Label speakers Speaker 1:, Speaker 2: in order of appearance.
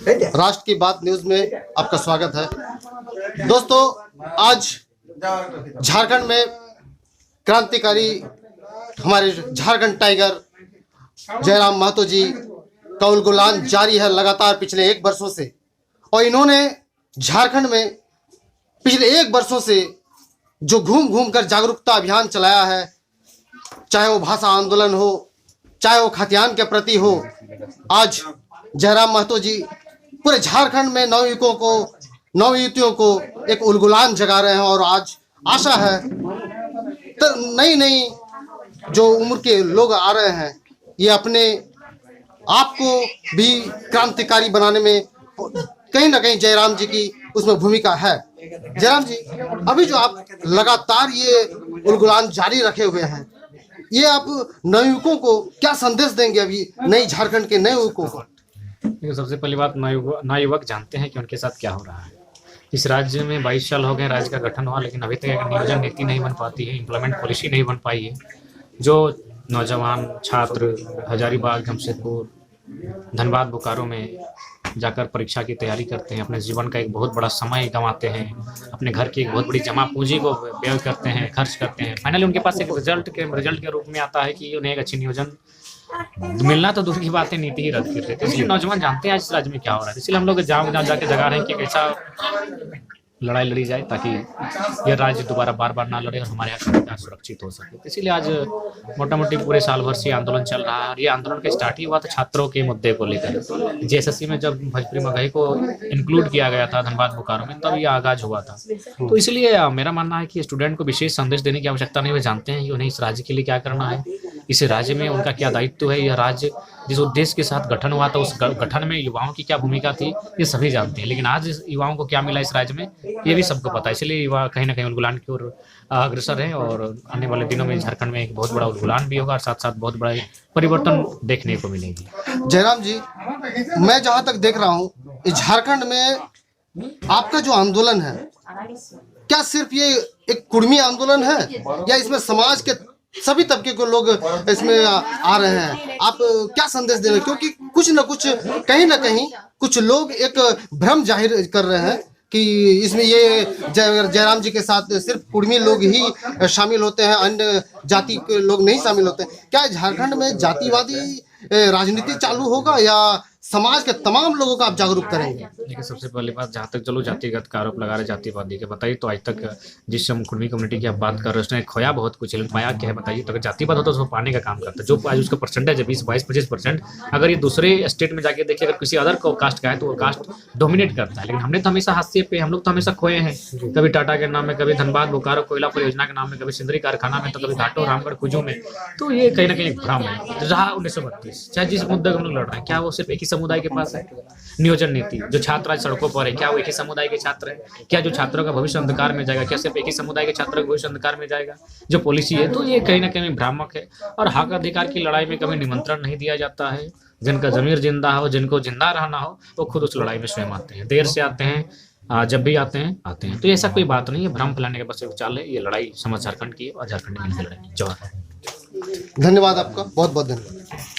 Speaker 1: राष्ट्र की बात न्यूज में आपका स्वागत है। दोस्तों, आज झारखंड में क्रांतिकारी हमारे झारखंड टाइगर जयराम महतो जी का उलगुलान जारी है लगातार पिछले 1 वर्षों से। और इन्होंने झारखंड में पिछले 1 वर्षों से जो घूम घूम कर जागरूकता अभियान चलाया है, चाहे वो भाषा आंदोलन हो, चाहे वो खतियान के प्रति हो, आज जयराम महतो जी पूरे झारखंड में नवयुवतियों को एक उलगुलान जगा रहे हैं। और आज आशा है तो नई जो उम्र के लोग आ रहे हैं, ये अपने आप को भी क्रांतिकारी बनाने में कहीं ना कहीं जयराम जी की उसमें भूमिका है। जयराम जी, अभी जो आप लगातार ये उलगुलान जारी रखे हुए हैं, ये आप नवयुवकों को क्या संदेश देंगे अभी नई झारखंड के नए युवकों को?
Speaker 2: सबसे पहली बात, नवयुवक जानते हैं कि उनके साथ क्या हो रहा है। इस राज्य में 22 साल हो गए राज्य का गठन हुआ, लेकिन अभी तक एक नियोजन नीति नहीं बन पाती है, इम्प्लीमेंट पॉलिसी नहीं बन पाई है। जो नौजवान छात्र हजारीबाग, जमशेदपुर, धनबाद, बोकारो में जाकर परीक्षा की तैयारी करते हैं, अपने जीवन का एक बहुत बड़ा समय गंवाते हैं, अपने घर की एक बहुत बड़ी जमा पूंजी को व्यय करते हैं, खर्च करते हैं, फाइनली उनके पास एक रिजल्ट के रूप में आता है कि उन्हें एक अच्छी नियोजन मिलना तो दूर की बात है, नीति ही रद्द कर देते हैं। इसलिए नौजवान जानते हैं आज इस राज्य में क्या हो रहा है। इसलिए हम लोग जाके जगा रहे हैं कि कैसा लड़ाई लड़ी जाए ताकि यह राज्य दोबारा बार ना लड़े और हमारे यहाँ का अधिकार सुरक्षित हो सके। इसीलिए आज मोटा मोटी पूरे साल भर से आंदोलन चल रहा है। और ये आंदोलन का स्टार्ट ही हुआ था छात्रों के मुद्दे को लेकर। जेएसएससी में जब भोजपुरी मगही को इंक्लूड किया गया था धनबाद बोकारो में, तब यह आगाज हुआ था। तो इसलिए मेरा मानना है कि स्टूडेंट को विशेष संदेश देने की आवश्यकता नहीं। वे जानते हैं कि उन्हें इस राज्य के लिए क्या करना है, इस राज्य में उनका क्या दायित्व है। यह राज्य जिस उद्देश्य के साथ गठन हुआ था, उस गठन में युवाओं की क्या भूमिका थी, ये सभी जानते हैं। लेकिन आज युवाओं को क्या मिला इस राज्य में, ये भी सबको पता है। इसलिए युवा कहीं ना कहीं उलगुलान की ओर अग्रसर है और आने वाले दिनों में झारखंड में एक बहुत बड़ा उलगुलान भी होगा और साथ साथ बहुत बड़ा परिवर्तन देखने को मिलेगी।
Speaker 1: जयराम जी, मैं जहां तक देख रहा हूं, इस झारखंड में आपका जो आंदोलन है, क्या सिर्फ ये एक कुर्मी आंदोलन है या इसमें समाज के सभी तबके को लोग इसमें आ रहे हैं? आप क्या संदेश दे रहे हैं? क्योंकि कुछ न कुछ कहीं ना कहीं कुछ लोग एक भ्रम जाहिर कर रहे हैं कि इसमें ये जयराम जी के साथ सिर्फ कुर्मी लोग ही शामिल होते हैं, अन्य जाति के लोग नहीं शामिल होते। क्या झारखंड में जातिवादी राजनीति चालू होगा या समाज के तमाम लोगों को आप जागरूक करेंगे?
Speaker 2: देखिए, सबसे पहली बात, जहाँ तक चलो जातिगत का आरोप लगा रहे जातिवादी के, बताइए तो आज तक जिस हम कुर्मी कम्युनिटी की आप बात कर रहे हैं उसने खोया बहुत कुछ, लेकिन पाया क्या है बताइए। तो अगर जातिवाद होता है तो उसको पाने का काम करता है। जो आज उसका परसेंटेज है 20, 22, 25%, अगर ये दूसरे स्टेट में जाके देखिए, अगर किसी अदर कास्ट का है तो वो कास्ट डोमिनेट करता है। लेकिन हमने तो हमेशा हाशिए पे, हम लोग तो हमेशा खोए हैं। कभी टाटा के नाम में, कभी धनबाद बोकारो कोयला परियोजना के नाम में, कभी सिंदरी कारखाना में, तो कभी घाटो रामगढ़ कुजू में। तो ये कहीं ना कहीं एक भ्रम है। तो जहाँ 1932 चाहे जिस मुद्दे को हम लोग लड़ रहे हैं, क्या वो सिर्फ एक ही समुदाय के पास है? नियोजन नीति, जो छात्र आज सड़कों पर है, क्या वो एक ही समुदाय के छात्र हैं? क्या जो छात्रों का भविष्य अंधकार में जाएगा, क्या सिर्फ एक ही समुदाय के छात्रों का भविष्य अंधकार में जाएगा? जो पॉलिसी है, तो ये कहीं ना कहीं भ्रामक है। और हक अधिकार की लड़ाई में कभी निमंत्रण नहीं दिया जाता है। जिनका जमीर जिंदा हो, जिनको जिंदा रहना हो, वो खुद उस लड़ाई में स्वयं आते हैं। देर से आते हैं, जब भी आते हैं। तो ऐसा कोई बात नहीं है, भ्रम फैलाने का बस एक चाल है। ये लड़ाई समझ झारखंड की है और झारखंड में लड़ाई। जवाहर।
Speaker 1: धन्यवाद आपका, बहुत बहुत धन्यवाद।